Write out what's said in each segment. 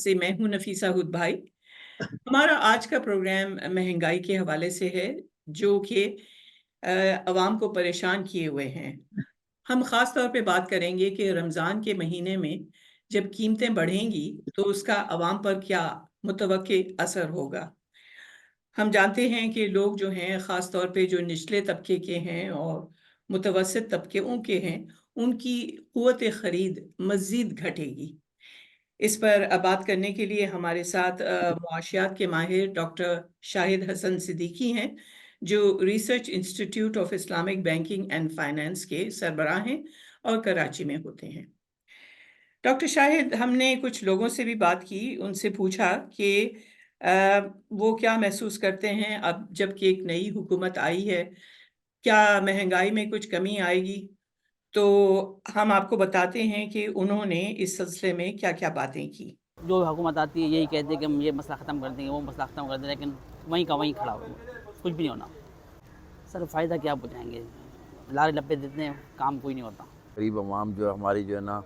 से मैं हूँ नफीसा हुद भाई। हमारा आज का प्रोग्राम महंगाई के हवाले से है, जो कि अवाम को परेशान किए हुए हैं। हम ख़ास तौर पे बात करेंगे कि रमज़ान के महीने में जब कीमतें बढ़ेंगी तो उसका अवाम पर क्या मुतवक्के असर होगा। हम जानते हैं कि लोग जो हैं, ख़ास तौर पे जो निचले तबके के हैं और मुतवसत तबकों के हैं, उनकी क़ुव्वत ख़रीद मज़ीद घटेगी। इस पर बात करने के लिए हमारे साथ मुआशियात के माहिर डॉक्टर शाहिद हसन सिद्दीकी हैं, जो research institute of Islamic banking and finance के सरबराह हैं और कराची में होते हैं। डॉक्टर शाहिद, हमने कुछ लोगों से भी बात की, उनसे पूछा कि वो क्या महसूस करते हैं अब जबकि एक नई हुकूमत आई है, क्या महंगाई में कुछ कमी आएगी? तो हम आपको बताते हैं कि उन्होंने इस सिलसिले में क्या-क्या बातें की। जो हुकूमत आती है यही कहती है कि हम ये मसला ख़त्म कर देंगे, वो मसला ख़त्म कर देंगे, लेकिन वहीं का वहीं खड़ा हो, कुछ भी नहीं होना। सर फ़ायदा क्या पहुँचाएँगे? लारे लप्पे देते हैं, काम कोई नहीं होता। गरीब आवाम जो हमारी जो है ना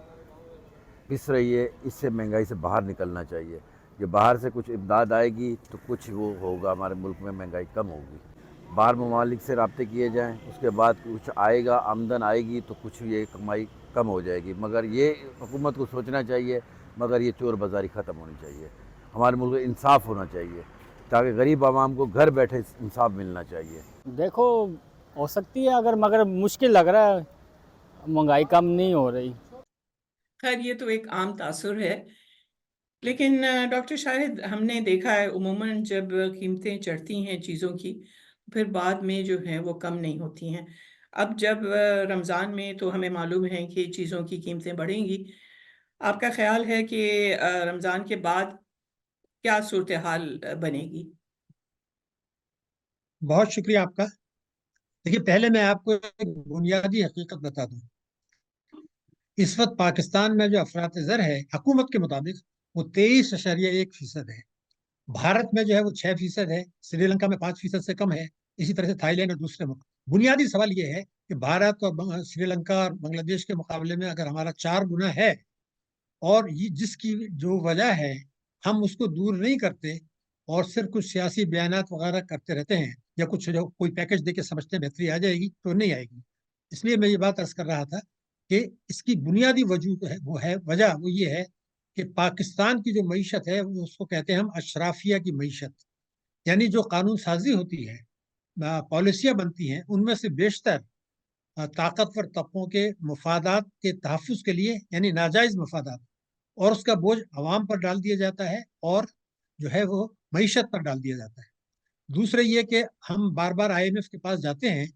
पिस रही है, इससे महंगाई से बाहर निकलना चाहिए। जब बाहर से कुछ इमदाद आएगी तो कुछ वो होगा, हमारे मुल्क में महंगाई कम होगी। बाहर ममालिक से रब्ते किए जाएँ, उसके बाद कुछ आएगा, आमदन आएगी तो कुछ ये कमाई कम हो जाएगी। मगर ये हुकूमत को सोचना चाहिए, मगर ये चोर बाज़ारी ख़त्म होनी चाहिए। हमारे मुल्क में इंसाफ़ होना चाहिए, ताकि गरीब आवाम को घर बैठे इंसाफ मिलना चाहिए। देखो, हो सकती है अगर, मगर मुश्किल लग रहा है, महंगाई कम नहीं हो रही। खैर, ये तो एक आम तासुर है, लेकिन डॉक्टर शाहिद, हमने देखा है उमूमन जब कीमतें चढ़ती हैं चीज़ों की, फिर बाद में जो है वो कम नहीं होती हैं। अब जब रमज़ान में तो हमें मालूम है कि चीज़ों की कीमतें बढ़ेंगी। आपका ख़्याल है कि रमज़ान के बाद क्या सूरत-ए-हाल बनेगी? बहुत शुक्रिया आपका। देखिए, पहले मैं आपको एक बुनियादी हकीकत बता दूं। इस वक्त पाकिस्तान में जो अफरात-ए-ज़र है, हुकूमत के मुताबिक वो 23.1% है। भारत में जो है वो 6% है, श्रीलंका में 5% से कम है, इसी तरह से थाईलैंड और दूसरे मुल्क। बुनियादी सवाल ये है कि भारत और श्रीलंका और बांग्लादेश के मुकाबले में अगर हमारा 4 गुना है, और ये जिसकी जो वजह है हम उसको दूर नहीं करते और सिर्फ कुछ सियासी बयानात वगैरह करते रहते हैं, या कुछ जो कोई पैकेज दे के समझते हैं बेहतरी आ जाएगी, तो नहीं आएगी। इसलिए मैं ये बात अर्ज कर रहा था कि इसकी बुनियादी वजह है, वो ये है कि पाकिस्तान की जो मीशत है वो उसको कहते हैं हम अशराफिया की मीशत। यानी जो कानून साजी होती है, पॉलिसियाँ बनती हैं, उनमें से बेशतर ताकतवर तबकों के मफादात के तहफ़्फ़ुज़ के लिए, यानी नाजायज़ मफादात, और उसका बोझ अवाम पर डाल दिया जाता है, और जो है वो मईशत पर डाल दिया जाता है। दूसरे ये कि हम बार बार IMF के पास जाते हैं,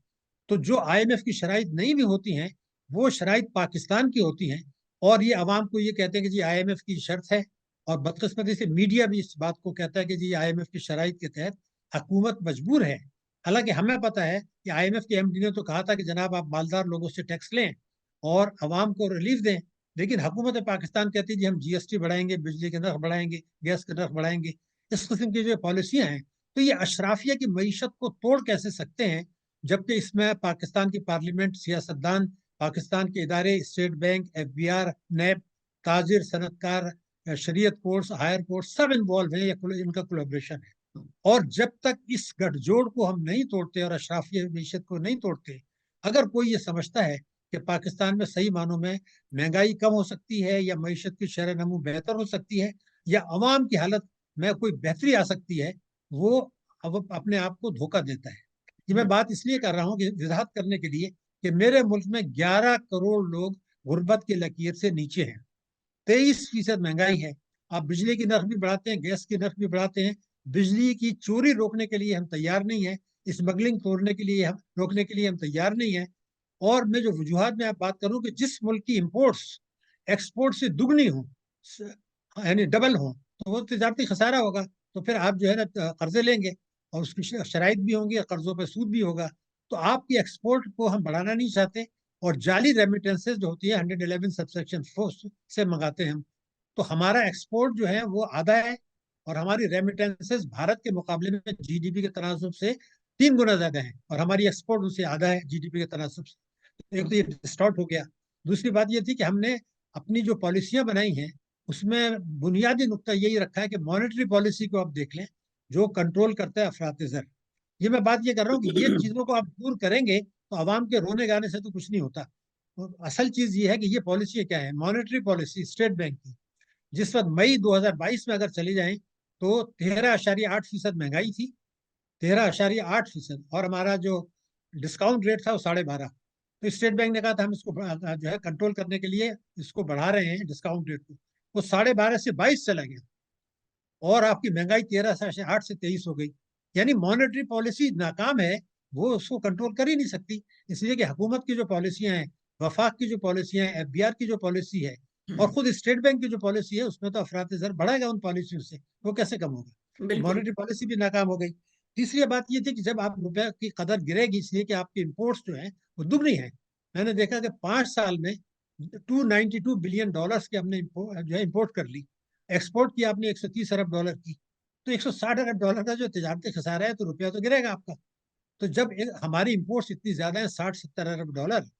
तो जो IMF की शराइत नहीं भी होती हैं, वो शराइत पाकिस्तान की होती हैं, और ये अवाम को ये कहते हैं कि जी IMF की शर्त है, और बदकिस्मती से मीडिया भी इस बात को कहता है कि जी IMF की शराइत के तहत हुकूमत मजबूर है। हालांकि हमें पता है कि IMF के MD ने तो कहा था कि जनाब आप मालदार लोगों से टैक्स लें और अवाम को रिलीफ दें, लेकिन हुकूमत पाकिस्तान कहती है जी हम GST बढ़ाएंगे, बिजली के नर्ख बढ़ाएंगे, गैस के नर्ख बढ़ाएंगे। इस किस्म की जो पॉलिसियाँ हैं, तो ये अशराफिया की मीशत को तोड़ कैसे सकते हैं, जबकि इसमें पाकिस्तान की पार्लियामेंट, सियासतदान, पाकिस्तान के इदारे, स्टेट बैंक, FBR, नैब, ताजिर, सनतकार, शरीयत कोर्ट्स, हायर कोर्ट्स सब इन्वॉल्व हैं, इनका कोलेब्रेशन है। और जब तक इस गठजोड़ को हम नहीं तोड़ते और अशराफिया मीशत को नहीं तोड़ते, अगर कोई ये समझता है कि पाकिस्तान में सही मानों में महंगाई कम हो सकती है, या मीशत की शरह नमू बेहतर हो सकती है, या अवाम की हालत में कोई बेहतरी आ सकती है, वो अब अपने आप को धोखा देता है। ये मैं बात इसलिए कर रहा हूँ कि वजाहत करने के लिए कि मेरे मुल्क में 11 करोड़ लोग गुर्बत की लकीर से नीचे हैं, 23% महंगाई है। आप बिजली की नर्ख भी बढ़ाते हैं, गैस की नर्ख भी बढ़ाते हैं। बिजली की चोरी रोकने के लिए हम तैयार नहीं है, स्मगलिंग तोड़ने के लिए हम रोकने के लिए हम तैयार नहीं है। और मैं जो वजूहत में आप बात करूं कि जिस मुल्क की इंपोर्ट्स एक्सपोर्ट से दुगनी हो, यानी डबल हो, तो वो तजारती खसारा होगा। तो फिर आप जो है ना कर्जे लेंगे, और उसकी शराइत भी होंगी, कर्जों पर सूद भी होगा। तो आपकी एक्सपोर्ट को हम बढ़ाना नहीं चाहते, और जाली रेमिटेंसेज जो होती है 111 सबसेक्शन 4 से मंगाते हैं हम। तो हमारा एक्सपोर्ट जो है वो आधा है, और हमारी रेमिटेंसेज भारत के मुकाबले में GDP के तनासब से 3 गुना ज्यादा है, और हमारी एक्सपोर्ट उससे आधा है GDP के तनासब से। एक तो ये स्टार्ट हो गया। दूसरी बात ये थी कि हमने अपनी जो पॉलिसियां बनाई हैं, उसमें बुनियादी नुक्ता यही रखा है कि मॉनेटरी पॉलिसी को आप देख लें, जो कंट्रोल करता है अफरात ज़र। ये मैं बात ये कर रहा हूँ कि ये चीज़ों को आप दूर करेंगे तो आवाम के रोने गाने से तो कुछ नहीं होता। तो असल चीज़ ये है कि ये पॉलिसी क्या है, मॉनेटरी पॉलिसी स्टेट बैंक की। जिस वक्त मई 2022 में अगर चले जाएं तो 13.8% महंगाई थी, 13.8%, और हमारा जो डिस्काउंट रेट था वो 12.5। तो स्टेट बैंक ने कहा था हम इसको जो है कंट्रोल करने के लिए इसको बढ़ा रहे हैं डिस्काउंट रेट को। वो 12.5 से 22 चला गया, और आपकी महंगाई 13.8 से 23 हो गई। यानी मॉनेटरी पॉलिसी नाकाम है, वो उसको कंट्रोल कर ही नहीं सकती। इसलिए कि हुकूमत की जो पॉलिसियां हैं, वफाक की जो पॉलिसियां हैं, एफबीआर की जो पॉलिसी है, और खुद स्टेट बैंक की जो पॉलिसी है, उसमें तो अफरात ज़र बढ़ाएगा उन पॉलिसियों से, वो कैसे कम होगा। तो बिल्कुल। मॉनेटरी पॉलिसी भी नाकाम हो गई। तीसरी बात ये थी कि जब आप रुपए की कदर गिरेगी, इसलिए कि आपकी इम्पोर्ट्स जो है वो दुगनी है। मैंने देखा कि 5 साल में $292 बिलियन के हमने जो है इम्पोर्ट कर ली। एक्सपोर्ट किया आपने $130 अरब की। तो $160 अरब का जो तजारती खसारा है, तो रुपया तो गिरेगा आपका। तो जब हमारी इम्पोर्ट्स इतनी ज्यादा है, $60-70 अरब,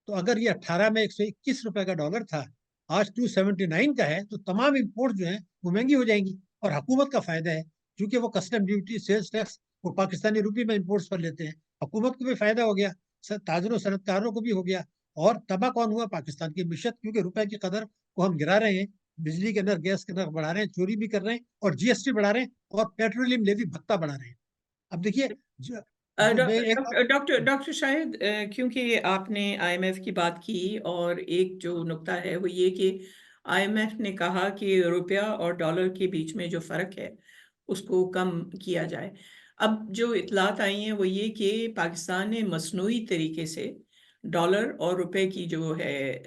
तो अगर ये 18 में $121 का डॉलर था, आज 279 का है, तो तमाम इम्पोर्ट जो है वो महंगी हो जाएंगी। और हुकूमत का फायदा है, क्योंकि वो कस्टम ड्यूटी, सेल्स टैक्स वो पाकिस्तानी रुपये में इम्पोर्ट्स पर लेते हैं। हुकूमत को भी फायदा हो गया, ताजरों सनतकारों को भी हो गया। और तबाह कौन हुआ? पाकिस्तान की मिशत, क्योंकि रुपए की कदर को हम गिरा रहे हैं, बिजली के नर्ख, गैस के नर्ख बढ़ा रहे हैं, चोरी भी कर रहे हैं, और जीएसटी बढ़ा रहे हैं, और पेट्रोलियम लेवी भत्ता बढ़ा रहे हैं। अब देखिए, मैं एक डॉक्टर डॉक्टर शायद क्योंकि आपने आईएमएफ की बात की, और एक जो नुक्ता है वो ये कि आईएमएफ ने कहा कि रुपया और डॉलर के बीच में जो फ़र्क है उसको कम किया जाए। अब जो इतलात आई हैं वो ये कि पाकिस्तान ने मसनूई तरीके से डॉलर और रुपए की जो है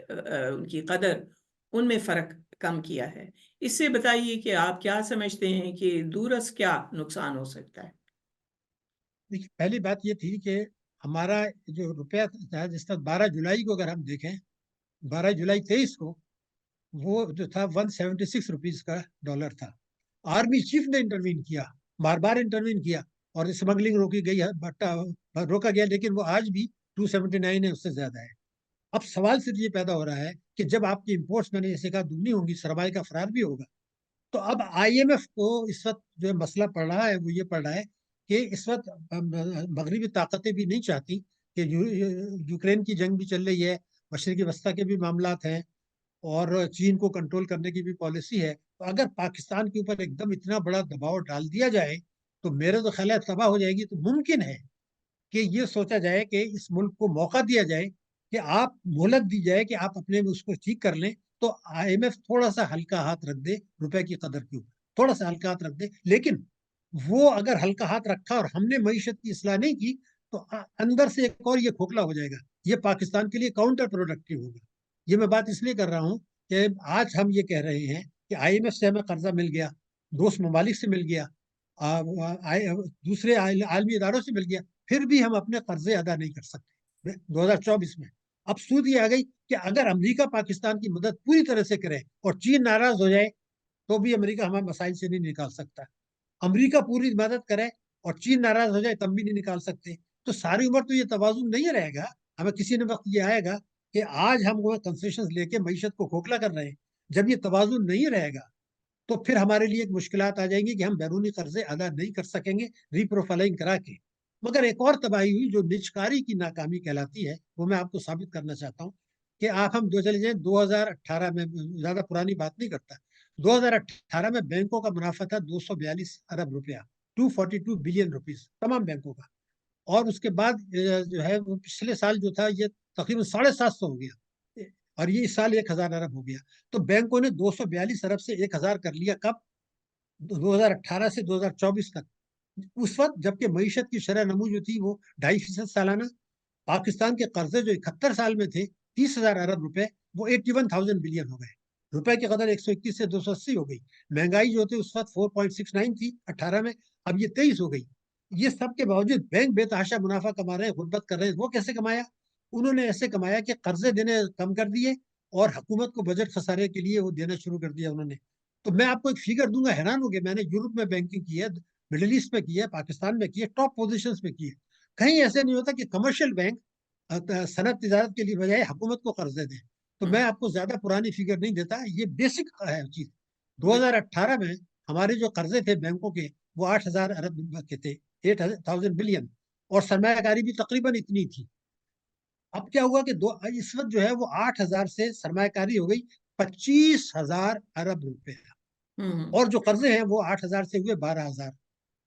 उनकी कदर, उनमें फ़र्क कम किया है। इससे बताइए कि आप क्या समझते हैं कि दूरअज़ क्या नुकसान हो सकता है? देखिए, पहली बात ये थी कि हमारा जो रुपया था, जिस तरह 12 जुलाई को अगर हम देखें, 12 जुलाई 23 को वो जो था ₹176 का डॉलर था। आर्मी चीफ ने इंटरवीन किया, बार बार इंटरवीन किया, और स्मगलिंग रोकी गई है, बट्टा रोका गया, लेकिन वो आज भी 279 है, उससे ज्यादा है। अब सवाल सिर्फ ये पैदा हो रहा है कि जब आपकी इम्पोर्ट्स, मैंने जैसे कहा, दुगनी होंगी, सरमाए का फरार भी होगा। तो अब आईएमएफ को इस वक्त जो मसला पड़ रहा है वो ये पड़ रहा है कि इस वक्त मगरबी ताकतें भी नहीं चाहती कि यूक्रेन की जंग भी चल रही है, मशरकी वस्ता के भी मामलात हैं, और चीन को कंट्रोल करने की भी पॉलिसी है। तो अगर पाकिस्तान के ऊपर एकदम इतना बड़ा दबाव डाल दिया जाए, तो मेरे तो ख्याल है तबाह हो जाएगी। तो मुमकिन है कि ये सोचा जाए कि इस मुल्क को मौका दिया जाए, कि आप मोहलत दी जाए कि आप अपने में उसको ठीक कर लें। तो आईएमएफ थोड़ा सा हल्का हाथ रख दे रुपए की कदर के ऊपर, थोड़ा सा हल्का हाथ रख दे। लेकिन वो अगर हल्का हाथ रखा और हमने मईशत की इस्लाह नहीं की, तो अंदर से एक और ये खोखला हो जाएगा। ये पाकिस्तान के लिए काउंटर प्रोडक्टिव होगा। ये मैं बात इसलिए कर रहा हूँ कि आज हम ये कह रहे हैं कि आईएमएफ से हमें कर्जा मिल गया, दोस्त ममालिक से मिल गया, दूसरे आलमी इदारों से मिल गया, फिर भी हम अपने कर्जे अदा नहीं कर सकते 2024 में। अब सूद ये आ गई कि अगर अमेरिका पाकिस्तान की मदद पूरी तरह से करे और चीन नाराज हो जाए, तो भी अमेरिका हमें मसाइल से नहीं निकाल सकता। अमेरिका पूरी मदद करे और चीन नाराज हो जाए, तब भी नहीं निकाल सकते। तो सारी उम्र तो ये तवाजुन नहीं रहेगा। हमें किसी ने वक्त ये आएगा कि आज हम वो कंसेशन लेके मईशत को खोखला कर रहे हैं। जब ये तवाजुन नहीं रहेगा, तो फिर हमारे लिए एक मुश्किलात आ जाएंगी कि हम बैरूनी कर्जे अदा नहीं कर सकेंगे रीप्रोफाइलिंग करा के। मगर एक और तबाही हुई जो निजकारी की नाकामी कहलाती है, वो मैं आपको साबित करना चाहता हूँ। कि आप हम दो चले जाए 2018 में, ज्यादा पुरानी बात नहीं करता, 2018 में बैंकों का मुनाफा था 242 अरब रुपया, 242 बिलियन रुपीज, तमाम बैंकों का। और उसके बाद जो है वो पिछले साल जो था, ये तकरीबन 750 हो गया, और ये इस साल 1000 अरब हो गया। तो बैंकों ने 242 अरब से 1000 कर लिया। कब? 2018 से 2024 तक। उस वक्त जबकि मईशत की शरह नमू जो थी वो 2.5% सालाना। पाकिस्तान के कर्जे जो 71 साल में थे 30,000 अरब रुपए, वो 81,000 बिलियन हो गए। रुपए की कदर 121 से 280 हो गई। महंगाई जो थी उस वक्त 4.69 थी 18 में, अब ये 23 हो गई। ये सब के बावजूद बैंक बेतहाशा मुनाफा कमा रहे हैं, गुर्बत कर रहे हैं। वो कैसे कमाया? उन्होंने ऐसे कमाया कि कर्जे देने कम कर दिए, और हुकूमत को बजट खसारे के लिए वो देना शुरू कर दिया उन्होंने। तो मैं आपको एक फिगर दूंगा, हैरान हो गए। मैंने यूरोप में बैंकिंग की है, मिडिल ईस्ट में की है, पाकिस्तान में की है, टॉप पोजिशन में की है। कहीं ऐसे नहीं होता कि कमर्शियल बैंक सनत तजारत के लिए बजाय हुकूमत को कर्जे दें। तो मैं आपको ज्यादा पुरानी फिगर नहीं देता, ये बेसिक है चीज। 2018 में हमारे जो कर्जे थे बैंकों के वो 8,000 अरब के थे, 8,000 बिलियन, और सरमायाकारी भी तकरीबन इतनी थी। अब क्या हुआ कि इस वक्त जो है वो 8,000 से सरमायाकारी हो गई 25,000 अरब रुपए, हम्म। और जो कर्जे हैं वो 8,000 से हुए 12,000।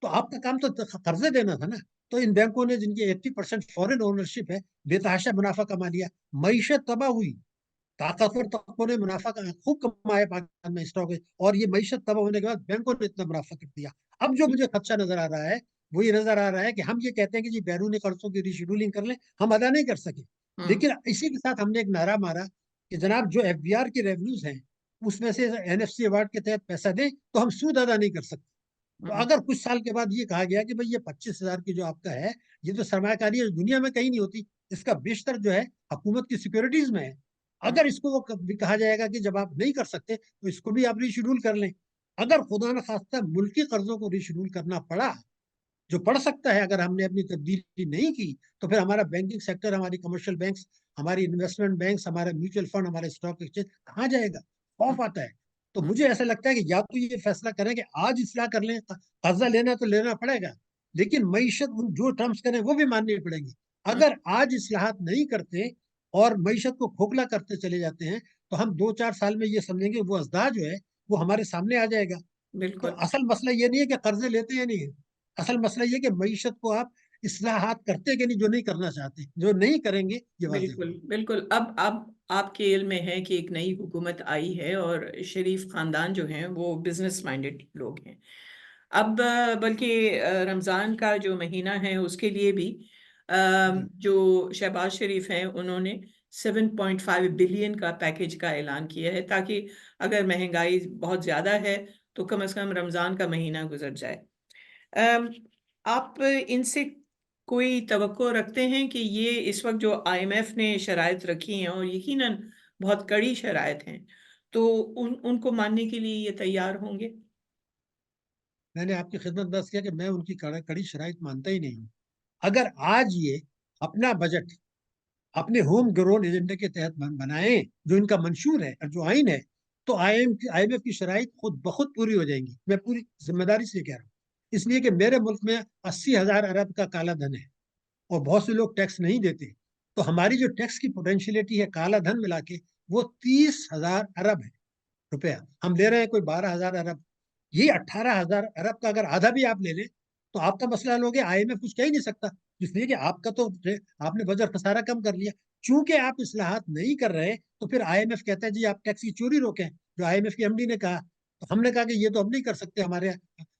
तो आपका काम तो कर्जे देना था ना। तो इन बैंकों ने जिनकी 80% फॉरेन ओनरशिप है, बेतहाशा मुनाफा कमा लिया, मईशत तबाह हुई। ताकतवर तबकों ने मुनाफा खूब कमाया पाकिस्तान में स्टॉक है, और ये मईशत तबाह होने के बाद बैंकों ने इतना मुनाफा कर दिया। अब जो मुझे खदशा नजर आ रहा है वो ये नजर आ रहा है कि हम ये कहते हैं कि जी बैरूनी कर्जों की रीशेड्यूलिंग कर लें, हम अदा नहीं कर सके। हम्म। लेकिन इसी के साथ हमने एक नारा मारा कि जनाब जो एफबीआर की रेवेन्यूज हैं उसमें से एनएफसी अवार्ड के तहत पैसा दें तो हम सूद अदा नहीं कर सकते। तो हम्म। अगर कुछ साल के बाद ये कहा गया कि भाई ये 25,000 की जो आपका है, ये तो सरमायाकारी है, दुनिया में कहीं नहीं होती, इसका बेशतर जो है हुकूमत की सिक्योरिटीज में है। हम्म। अगर इसको वो भी कहा जाएगा कि जब आप नहीं कर सकते तो इसको भी आप रीशेड्यूल कर लें। अगर खुदा न खास्ता मुल्की कर्जों को रीशेड्यूल करना पड़ा, जो पड़ सकता है अगर हमने अपनी तब्दीली नहीं की, तो फिर हमारा बैंकिंग सेक्टर, हमारी कमर्शियल बैंक्स, हमारी इन्वेस्टमेंट बैंक्स, हमारे म्यूचुअल फंड, हमारे स्टॉक एक्सचेंज कहाँ जाएगा? खौफ आता है। तो मुझे ऐसा लगता है कि या तो ये फैसला करें कि आज इसलाह कर लें, कर्जा लेना तो लेना पड़ेगा, लेकिन मईशत जो टर्म्स करें वो भी माननी पड़ेंगी। हम्म। अगर आज इस्लाहात नहीं करते और मईशत को खोखला करते चले जाते हैं, तो हम 2-4 साल में ये समझेंगे वो अजदा जो है वो हमारे सामने आ जाएगा। तो बिल्कुल। असल मसला ये नहीं है कि कर्जे लेते हैं नहीं है, असल मसला ये कि मईशत को आप इस्लाहात करते कि नहीं, जो नहीं करना चाहते, जो नहीं करेंगे ये वाजे हो। बिल्कुल। बिल्कुल। अब आपके इल्म में है कि एक नई हुकूमत आई है और शरीफ खानदान जो हैं वो बिजनेस माइंडेड लोग हैं। अब बल्कि रमज़ान का जो महीना है उसके लिए भी जी। जो शहबाज शरीफ हैं उन्होंने 7.5 बिलियन का पैकेज का ऐलान किया है, ताकि अगर महंगाई बहुत ज़्यादा है तो कम से कम रमज़ान का महीना गुजर जाए। अम, आप इनसे कोई तवक्को रखते हैं कि ये इस वक्त जो आईएमएफ ने शराइत रखी हैं और यकीनन बहुत कड़ी शराइत हैं, तो उनको मानने के लिए ये तैयार होंगे? मैंने आपकी खिदमत में अर्ज किया कि मैं उनकी कड़ी शराइत मानता ही नहीं हूँ। अगर आज ये अपना बजट अपने होम ग्रोन एजेंडे के तहत बनाए, जो इनका मंशूर है और जो आइन है, तो आईएमएफ की शराइत खुद ब खुद पूरी हो जाएंगी। मैं पूरी जिम्मेदारी से कह रहा हूँ, इसलिए कि मेरे मुल्क में 80,000 अरब का काला धन है और बहुत से लोग टैक्स नहीं देते। तो हमारी जो टैक्स की पोटेंशियलिटी है काला धन मिला के, वो 30,000 अरब है रुपया। हम ले रहे हैं कोई 12,000 अरब। ये 18,000 अरब का अगर आधा भी आप ले लें तो आपका मसला हल हो गया, आईएमएफ कुछ कह ही नहीं सकता, इसलिए कि आपका तो आपने बजट खसारा कम कर लिया। चूंकि आप इस्लाहात नहीं कर रहे, तो फिर आईएमएफ कहता है जी आप टैक्स की चोरी रोकें, जो आईएमएफ की एमडी ने कहा। तो हमने कहा कि ये तो हम नहीं कर सकते, हमारे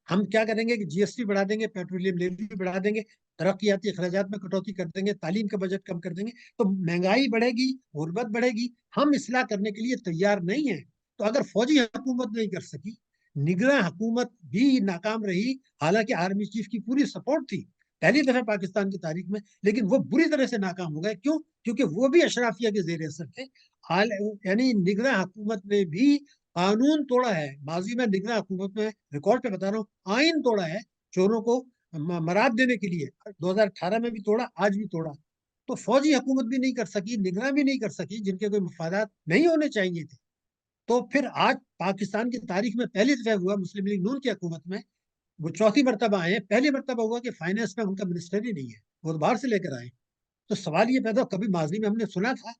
हम क्या करेंगे कि जीएसटी बढ़ा देंगे, पेट्रोलियम लेवी बढ़ा देंगे, तरक्याती अखराजात में कटौती कर देंगे, तालीम का बजट कम कर देंगे, तो महंगाई बढ़ेगी, गुर्बत बढ़ेगी। हम इसलाह करने के लिए तैयार नहीं है। तो अगर फौजी हुकूमत नहीं कर सकी, निगरान हुकूमत भी नाकाम रही, हालांकि आर्मी चीफ की पूरी सपोर्ट थी पहली दफा पाकिस्तान की तारीख में, लेकिन वो बुरी तरह से नाकाम हो गए। क्यों? क्योंकि वो भी अशराफिया के जेर असर थे। हाल यानी निगरान हुकूमत ने भी कानून तोड़ा है, माजी में निगरान हुकूमत में, रिकॉर्ड पे बता रहा हूँ, आइन तोड़ा है चोरों को मराद देने के लिए। 2018 में भी तोड़ा, आज भी तोड़ा। तो फौजी हुकूमत भी नहीं कर सकी, निगरान भी नहीं कर सकी, जिनके कोई मफादात नहीं होने चाहिए थे। तो फिर आज पाकिस्तान की तारीख में पहली दफा हुआ मुस्लिम लीग नून की हुकूमत में, वो चौथी मरतबा आए हैं, पहली मरतबा हुआ कि फाइनेंस में उनका मिनिस्टर ही नहीं है, वो तो बाहर से लेकर आए। तो सवाल ये पैदा, कभी माजी में हमने सुना था?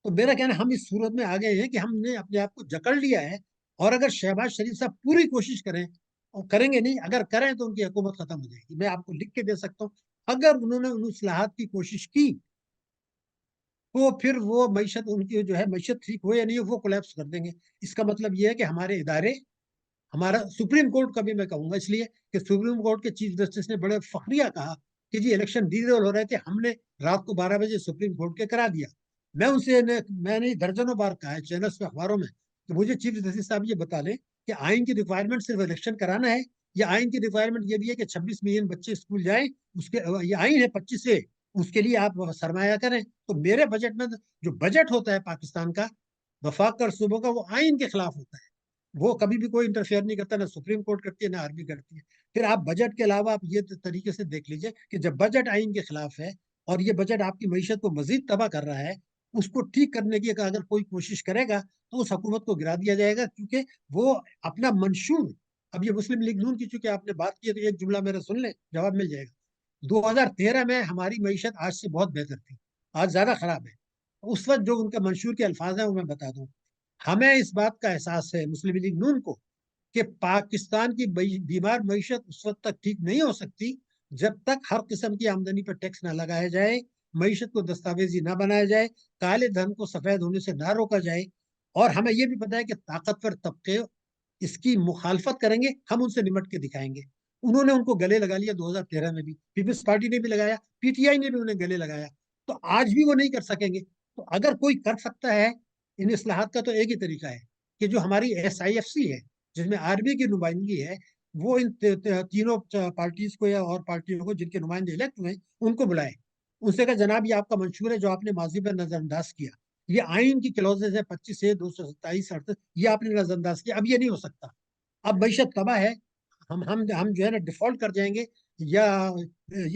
तो मेरा कहना है हम इस सूरत में आ गए हैं कि हमने अपने आप को जकड़ लिया है। और अगर शहबाज शरीफ साहब पूरी कोशिश करें, और करेंगे नहीं, अगर करें तो उनकी हुकूमत खत्म हो जाएगी। मैं आपको लिख के दे सकता हूँ, अगर उन्होंने उन इस्लाहात की कोशिश की तो फिर वो मीशत उनकी जो है, मीशत ठीक हो या नहीं हो, वो कोलैप्स कर देंगे। इसका मतलब ये है कि हमारे इदारे, हमारा सुप्रीम कोर्ट का भी मैं कहूंगा, इसलिए कि सुप्रीम कोर्ट के चीफ जस्टिस ने बड़े फखरिया कहा कि जी इलेक्शन डीरेल हो रहे थे, हमने रात को 12 बजे सुप्रीम कोर्ट के करा दिया। मैं उनसे मैंने दर्जनों बार कहा है चैनल्स पे, अखबारों में, कि मुझे चीफ जस्टिस साहब ये बता लें कि आइन की रिक्वायरमेंट सिर्फ इलेक्शन कराना है, या आइन की रिक्वायरमेंट ये भी है कि 26 मिलियन बच्चे स्कूल जाएं, उसके ये आइन है 25 से, उसके लिए आप सरमाया करें। तो मेरे बजट में जो बजट होता है पाकिस्तान का, वफाक कर सूबों का, वो आइन के खिलाफ होता है। वो कभी भी कोई इंटरफेयर नहीं करता, ना सुप्रीम कोर्ट करती है ना आर्मी करती है। फिर आप बजट के अलावा आप ये तरीके से देख लीजिए कि जब बजट आइन के खिलाफ है और ये बजट आपकी मीशत को मजीद तबाह कर रहा है, उसको ठीक करने की अगर कोई कोशिश करेगा तो उस हुकूमत को गिरा दिया जाएगा, क्योंकि वो अपना मंशूर, अब ये मुस्लिम लीग नून की चूंकि आपने बात की है, तो एक जुमला मेरा सुन ले, जवाब मिल जाएगा। 2013 में हमारी मईशत आज से बहुत बेहतर थी, आज ज्यादा खराब है। उस वक्त जो उनका मंशूर के अल्फाज हैं वो मैं बता दूं। हमें इस बात का एहसास है मुस्लिम लीग नून को कि पाकिस्तान की बीमार मईशत उस वक्त तक ठीक नहीं हो सकती जब तक हर किस्म की आमदनी पर टैक्स ना लगाया जाए, मईशत को दस्तावेजी ना बनाया जाए, काले धन को सफेद होने से ना रोका जाए। और हमें यह भी पता है कि ताकतवर तबके इसकी मुखालफत करेंगे, हम उनसे निमट के दिखाएंगे। उन्होंने उनको गले लगा लिया 2013 में भी, पीपल्स पार्टी ने भी लगाया, पीटीआई ने भी उन्हें गले लगाया, तो आज भी वो नहीं कर सकेंगे। तो अगर कोई कर सकता है इन इस्लाहात का, तो एक ही तरीका है कि जो हमारी SIFC है, जिसमें आर्मी की नुमाइंदगी है, वो इन तीनों पार्टीज को या और पार्टियों को जिनके नुमाइंदे इलेक्ट हुए उनको बुलाए। उनसे कहा जनाब ये आपका मंशूर है जो आपने माजी में नजरअंदाज किया, ये आइन की क्लॉजेज है 25 से 227 अड़सठ, ये आपने नजरअंदाज किया, अब ये नहीं हो सकता। अब मैशत तबाह है, हम जो है ना डिफॉल्ट कर जाएंगे, या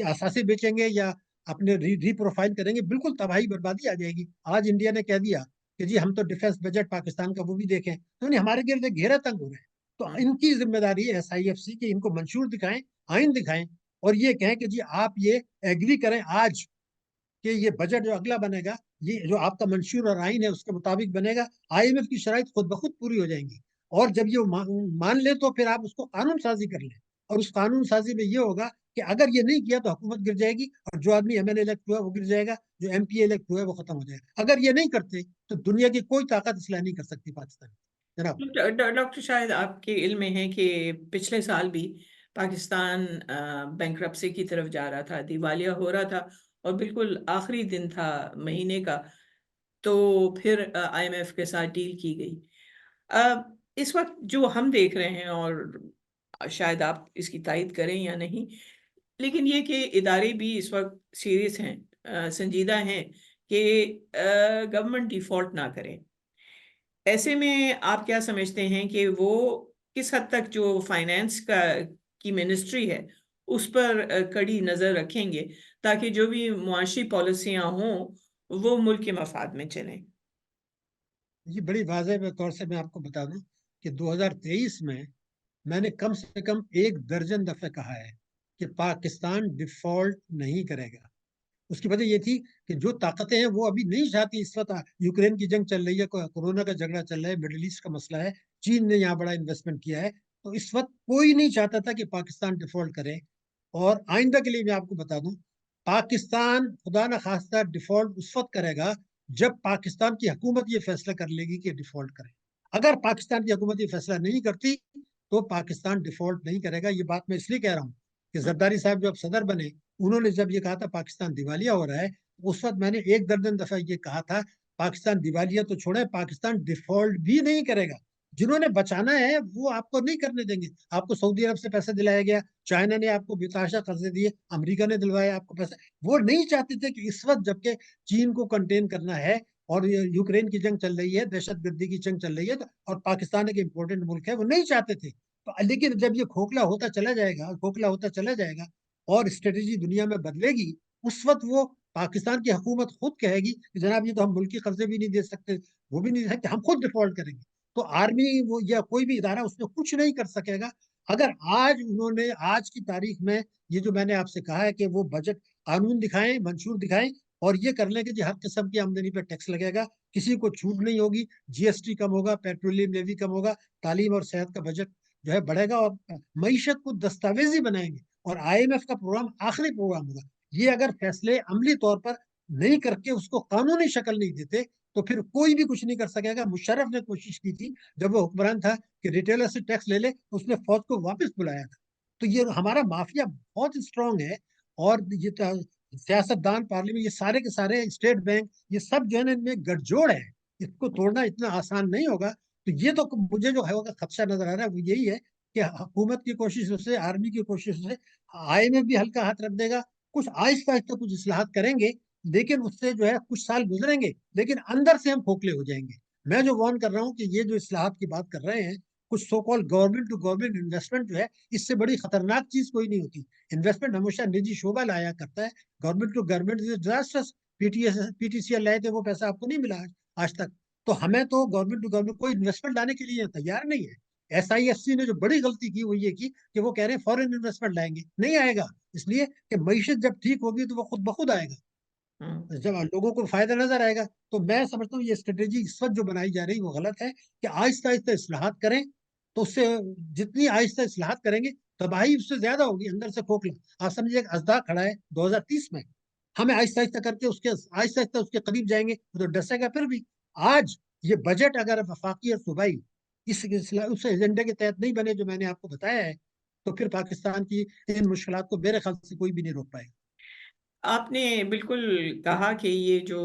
असासे बेचेंगे, या अपने रीप्रोफाइल करेंगे, बिल्कुल तबाही बर्बादी आ जाएगी। आज इंडिया ने कह दिया कि जी हम तो डिफेंस बजट पाकिस्तान का वो भी देखें, तो नहीं, हमारे गिर्द घेरा तंग हो रहे हैं। तो इनकी जिम्मेदारी है SIFC की, इनको मंशूर दिखाएं, आइन दिखाएं, और ये कहें कि जी आप ये एग्री करें आज कि ये बजट जो अगला बनेगा, ये जो आपका मंशूर और आइन है उसके मुताबिक बनेगा, IMF की शराइत खुद ब खुद पूरी हो जाएंगी। और जब ये मान ले तो फिर आप उसको कानून साजी कर लें, और उस कानून साजी में ये होगा कि अगर ये नहीं किया तो हुकूमत गिर जाएगी, और जो आदमी MLA इलेक्ट हुआ वो गिर जाएगा, जो MP इलेक्ट हुआ है वो खत्म हो जाएगा। अगर ये नहीं करते तो दुनिया की कोई ताकत इसलिए नहीं कर सकती पाकिस्तान। जनाब। डॉक्टर शायद आपके इल्म में है कि पिछले साल भी पाकिस्तान बैंक्रप्सी की तरफ जा रहा था, दिवालिया हो रहा था, और बिल्कुल आखिरी दिन था महीने का, तो फिर IMF के साथ डील की गई। इस वक्त जो हम देख रहे हैं, और शायद आप इसकी तायद करें या नहीं, लेकिन ये कि इदारे भी इस वक्त सीरियस हैं, संजीदा हैं कि गवर्नमेंट डिफॉल्ट ना करे। ऐसे में आप क्या समझते हैं कि वो किस हद तक जो फाइनेंस का की मिनिस्ट्री है उस पर कड़ी नज़र रखेंगे, ताकि जो भी मुआशी पॉलिसियां हों वो मुल्क के मफाद में चलें? ये बड़ी वाज़ेह तौर से मैं आपको बता दूं कि 2023 में मैंने कम से कम 1 दर्जन दफे कहा है कि पाकिस्तान डिफॉल्ट नहीं करेगा। उसकी वजह ये थी कि जो ताकतें हैं वो अभी नहीं चाहती, इस वक्त यूक्रेन की जंग चल रही है, कोरोना का झगड़ा चल रहा है, मिडिल ईस्ट का मसला है, चीन ने यहाँ बड़ा इन्वेस्टमेंट किया है, तो इस वक्त कोई नहीं चाहता था कि पाकिस्तान डिफॉल्ट करे। और आइंदा के लिए मैं आपको बता दूं, पाकिस्तान खुदा न खास्ता डिफॉल्ट उस वक्त करेगा जब पाकिस्तान की हुकूमत ये फैसला कर लेगी कि डिफॉल्ट करे। अगर पाकिस्तान की हुकूमत ये फैसला नहीं करती तो पाकिस्तान डिफॉल्ट नहीं करेगा। ये बात मैं इसलिए कह रहा हूँ कि जरदारी साहब जब सदर बने, उन्होंने जब ये कहा था पाकिस्तान दिवालिया हो रहा है, उस वक्त मैंने 1 दर्जन दफा ये कहा था पाकिस्तान दिवालिया तो छोड़े, पाकिस्तान डिफॉल्ट भी नहीं करेगा। जिन्होंने बचाना है वो आपको नहीं करने देंगे। आपको सऊदी अरब से पैसा दिलाया गया, चाइना ने आपको बेतहाशा कर्जे दिए, अमेरिका ने दिलवाया आपको पैसा। वो नहीं चाहते थे कि इस वक्त जबकि चीन को कंटेन करना है और यूक्रेन की जंग चल रही है, दहशतगर्दी की जंग चल रही है, और पाकिस्तान एक इंपॉर्टेंट मुल्क है, वो नहीं चाहते थे। तो लेकिन जब ये खोखला होता चला जाएगा, खोखला होता चला जाएगा, और स्ट्रेटेजी दुनिया में बदलेगी, उस वक्त वो पाकिस्तान की हुकूमत खुद कहेगी कि जनाब ये तो हम मुल्की कर्जे भी नहीं दे सकते, वो भी नहीं दे सकते, हम खुद डिफॉल्ट करेंगे। तो आर्मी वो या कोई भी इदारा उसमें कुछ नहीं कर सकेगा। अगर आज उन्होंने आज की तारीख में ये जो मैंने आपसे कहा है कि वो बजट कानून दिखाएं, मंशूर दिखाएं, और ये कर लें कि जी हर किस्म की आमदनी पर टैक्स लगेगा, किसी को छूट नहीं होगी, GST कम होगा, पेट्रोलियम लेवी कम होगा, तालीम और सेहत का बजट जो है बढ़ेगा, और मीशत को दस्तावेजी बनाएंगे, और IMF का प्रोग्राम आखिरी प्रोग्राम होगा। ये अगर फैसले अमली तौर पर नहीं करके उसको कानूनी शक्ल नहीं देते तो फिर कोई भी कुछ नहीं कर सकेगा। मुशर्रफ ने कोशिश की थी जब वो हुक्मरान था कि रिटेलर से टैक्स ले ले, उसने फौज को वापस बुलाया था। तो ये हमारा माफिया बहुत स्ट्रांग है, और ये सियासतदान, पार्लियामेंट, ये सारे के सारे स्टेट बैंक, ये सब जो है ना इनमें गठजोड़ है, इसको तोड़ना इतना आसान नहीं होगा। तो ये तो मुझे जो है खदशा नजर आ रहा है वो यही है कि हुकूमत की कोशिशों से, आर्मी की कोशिशों से IMF भी हल्का हाथ रख देगा, कुछ आहिस्ता आहिस्ता कुछ इस्लाहात करेंगे, लेकिन उससे जो है कुछ साल गुजरेंगे, लेकिन अंदर से हम खोखले हो जाएंगे। मैं जो वार्न कर रहा हूँ कि ये जो इस्लाहात की बात कर रहे हैं, कुछ so call government to government investment जो है, इससे बड़ी खतरनाक चीज कोई नहीं होती। इन्वेस्टमेंट हमेशा निजी शोबा लाया करता है, government to government disasters. PTCL लाए थे, वो पैसा आपको नहीं मिला आज तक। तो हमें तो गवर्नमेंट टू गवर्नमेंट कोई इन्वेस्टमेंट लाने के लिए तैयार नहीं है। एसआईएफसी ने जो बड़ी गलती की वो ये की कि वो कह रहे हैं फॉरेन इन्वेस्टमेंट लाएंगे, नहीं आएगा, इसलिए कि मईशत जब ठीक होगी तो वो खुद ब खुद आएगा, जब लोगों को फायदा नजर आएगा। तो मैं समझता हूँ ये स्ट्रेटेजी इस वक्त जो बनाई जा रही है वो गलत है, कि आहिस्ता आहिस्ता इस्लाहात करें। तो उससे जितनी आहिस्ता इस्लाहात करेंगे तबाही उससे ज्यादा होगी, अंदर से खोखला। आप समझिए अजदा खड़ा है 2030 में, हमें आहिस्ता आहिस्ता करके उसके आहिस्ता आहिस्ता उसके करीब जाएंगे तो डसेगा फिर भी। आज ये बजट अगर वफाकी और सूबाई उस एजेंडे के तहत नहीं बने जो मैंने आपको बताया है, तो फिर पाकिस्तान की इन मुश्किलात को मेरे ख्याल से कोई भी नहीं रोक पाएगा। आपने बिल्कुल कहा कि ये जो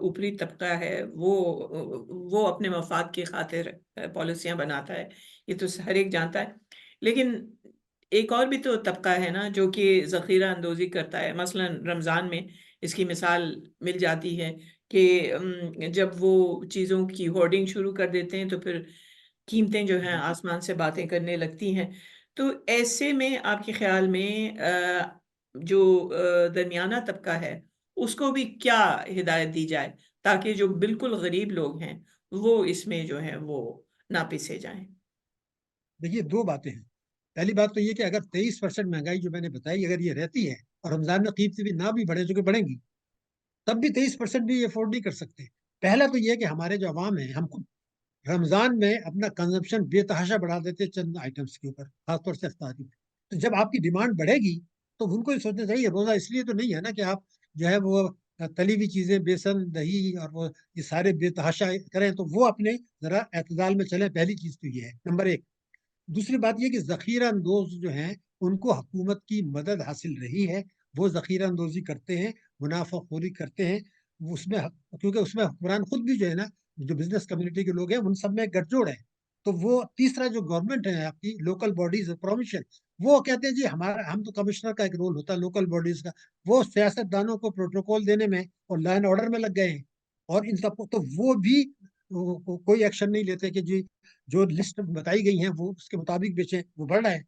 ऊपरी तबका है वो अपने मफाद की खातिर पॉलिसियां बनाता है, ये तो हर एक जानता है। लेकिन एक और भी तो तबका है ना जो कि ज़ख़ीरा अंदोज़ी करता है। मसलन रमज़ान में इसकी मिसाल मिल जाती है कि जब वो चीज़ों की होर्डिंग शुरू कर देते हैं तो फिर कीमतें जो हैं आसमान से बातें करने लगती हैं। तो ऐसे में आपके ख़्याल में जो दरमियाना तबका है, उसको भी क्या हिदायत दी जाए ताकि जो बिल्कुल गरीब लोग हैं, वो इसमें जो है वो ना पिसे जाएँ? देखिए, दो बातें हैं। पहली बात तो ये कि अगर 23% महंगाई जो मैंने बताई अगर ये रहती है और रमजान में कीमतें भी ना भी बढ़े, जो कि बढ़ेंगी, तब भी 23% भी अफोर्ड नहीं कर सकते। पहला तो ये है कि हमारे जो अवाम है, हम खुद रमजान में अपना कंजम्पशन बेतहाशा बढ़ा देते हैं चंद आइटम्स के ऊपर, खासतौर से अफ्तारी पे। तो जब आपकी डिमांड बढ़ेगी तो उनको ये सोचना चाहिए, रोजा इसलिए तो नहीं है ना कि आप जो है वो तली हुई चीजें, बेसन, दही और वो ये सारे बेतहाशा करें, तो वो अपने जरा एतदाल में चलें। पहली चीज तो ये है, नंबर एक। दूसरी बात यह कि जखीरा अंदोज जो हैं उनको हुकूमत की मदद हासिल रही है, वो जखीरा अंदोजी करते हैं, मुनाफाखोरी करते हैं। उसमें क्योंकि उसमें हुक्मरान खुद भी जो है ना, जो बिजनेस कम्युनिटी के लोग हैं उन सब में गठजोड़ है। तो वो तीसरा जो गवर्नमेंट है आपकी, लोकल बॉडीज प्रोविंशियल, वो कहते हैं जी हमारा, हम तो कमिश्नर का एक रोल होता है लोकल बॉडीज का, वो सियासतदानों को प्रोटोकॉल देने में और लॉ एंड ऑर्डर में लग गए हैं। और इन सबको तो वो भी कोई एक्शन नहीं लेते कि जी जो लिस्ट बताई गई है वो उसके मुताबिक बेचें, वो बढ़ रहा है।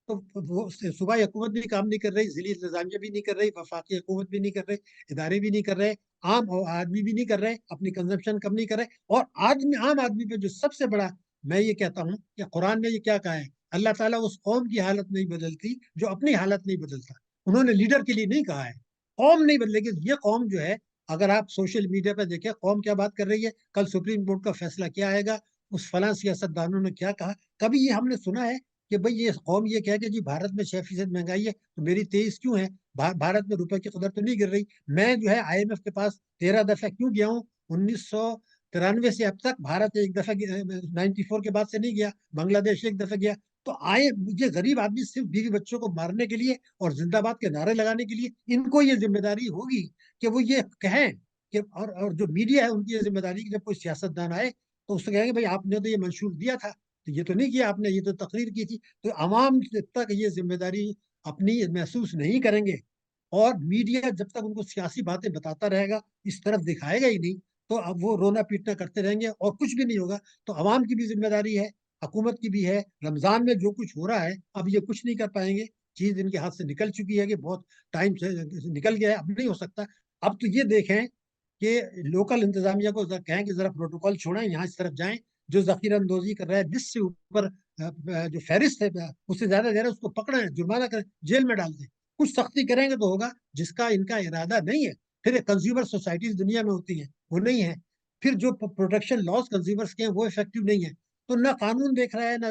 तो वो सूबाई हुकूमत भी काम नहीं कर रही, जिली इंतजामिया भी नहीं कर रही, वफाकी हुकूमत भी नहीं कर रही, इदारे भी नहीं कर रहे, आम और आदमी भी नहीं कर रहे, अपनी कंजम्पशन कम नहीं कर रहे। और आम आदमी पे जो सबसे बड़ा, मैं ये कहता हूँ कि कुरान ने ये क्या कहा है, अल्लाह ताला उस कौम की हालत नहीं बदलती जो अपनी हालत नहीं बदलता। उन्होंने लीडर के लिए नहीं कहा है, कौम नहीं बदलेगी। ये कौम जो है, अगर आप सोशल मीडिया पे देखें कौम क्या बात कर रही है, कल सुप्रीम कोर्ट का फैसला क्या आएगा, उस फलां सियासतदानों ने क्या कहा, कभी ये हमने सुना है कि भाई ये कौम ये कह के जी भारत में 6% महंगाई है तो मेरी 23 क्यों है, भारत में रुपए की कदर तो नहीं गिर रही। मैं जो है आईएमएफ के पास 13 दफे क्यों गया हूँ, 1993 से अब तक भारत एक दफे, 94 के बाद से नहीं गया, बांग्लादेश एक दफे गया। तो आए ये गरीब आदमी सिर्फ बीवी बच्चों को मारने के लिए और जिंदाबाद के नारे लगाने के लिए, इनको ये जिम्मेदारी होगी कि वो ये कहें कि, और जो मीडिया है उनकी ये जिम्मेदारी कि जब कोई सियासतदान आए तो उससे कहेंगे भाई आपने तो ये मंशूर दिया था, तो ये तो नहीं किया आपने, ये तो तकरीर की थी। तो अवाम जब तक ये जिम्मेदारी अपनी महसूस नहीं करेंगे और मीडिया जब तक उनको सियासी बातें बताता रहेगा, इस तरफ दिखाएगा ही नहीं, तो अब वो रोना पीटना करते रहेंगे और कुछ भी नहीं होगा। तो अवाम की भी जिम्मेदारी है, हुकूमत की भी है। रमजान में जो कुछ हो रहा है अब ये कुछ नहीं कर पाएंगे, चीज इनके हाथ से निकल चुकी है कि बहुत टाइम से निकल गया है, अब नहीं हो सकता। अब तो ये देखें कि लोकल इंतजामिया को कहें कि जरा प्रोटोकॉल छोड़ें, यहाँ इस तरफ जाएं, जो जखीरा अंदोजी कर रहा है जिससे ऊपर जो फहरिस्त है उससे ज्यादा दे रहा है उसको पकड़ें, जुर्माना करें, जेल में डाल दें। कुछ सख्ती करेंगे तो होगा, जिसका इनका इरादा नहीं है। फिर कंज्यूमर सोसाइटीज दुनिया में होती हैं, वो नहीं है। फिर जो प्रोटेक्शन लॉज कंज्यूमर्स के हैं वो इफेक्टिव नहीं है। तो ना कानून देख रहा है, ना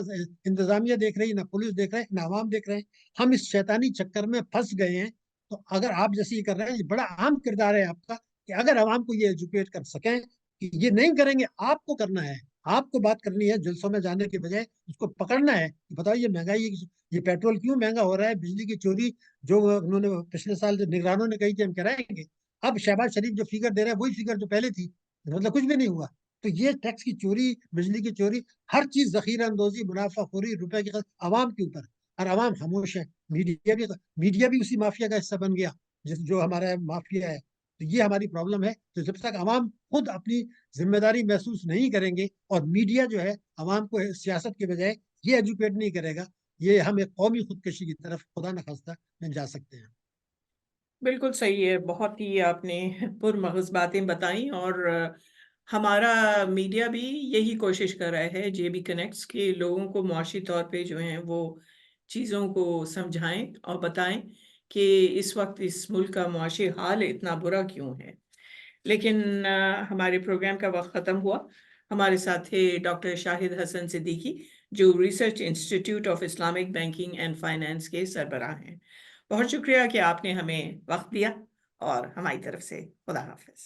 इंतजामिया देख रही है, ना पुलिस देख रहा है, ना आवाम देख रहे हैं। हम इस शैतानी चक्कर में फंस गए हैं। तो अगर आप जैसे ये कर रहे हैं, ये बड़ा अहम किरदार है आपका, कि अगर आवाम को ये एजुकेट कर सकें कि ये नहीं करेंगे, आपको करना है, आपको बात करनी है, जलसों में जाने के बजाय उसको पकड़ना है कि बताओ ये महंगाई, ये पेट्रोल क्यों महंगा हो रहा है, बिजली की चोरी जो उन्होंने पिछले साल जो निगरानों ने कही थी हम कराएंगे, अब शहबाज शरीफ जो फिगर दे रहा है वही फिगर जो पहले थी, मतलब कुछ भी नहीं हुआ। तो ये टैक्स की चोरी, बिजली की चोरी, हर चीज जखीरा अंदोजी, मुनाफाखोरी, रुपए की आवाम के ऊपर, और आवाम खामोश है। मीडिया भी उसी माफिया का हिस्सा बन गया, जो हमारा माफिया है। तो ये हमारी प्रॉब्लम है। तो जब तक आवाम खुद अपनी जिम्मेदारी महसूस नहीं करेंगे और मीडिया जो है आवाम को सियासत के बजाय ये एजुकेट नहीं करेगा, ये हम एक कौमी खुदकशी की तरफ खुदा न खास्ता में जा सकते हैं। बिल्कुल सही है। बहुत ही आपने पुरमगज़ बातें बताई और हमारा मीडिया भी यही कोशिश कर रहा है, जेबी कनेक्ट्स, के लोगों को मुआशी तौर पे जो हैं वो चीज़ों को समझाएँ और बताएँ कि इस वक़्त इस मुल्क का मुआशी हाल इतना बुरा क्यों है। लेकिन हमारे प्रोग्राम का वक़्त ख़त्म हुआ। हमारे साथ थे डॉक्टर शाहिद हसन सिद्दीकी, जो research institute of Islamic banking and finance के सरबराह हैं। बहुत शुक्रिया कि आपने हमें वक़्त दिया और हमारी तरफ से खुदा हाफ़िज़।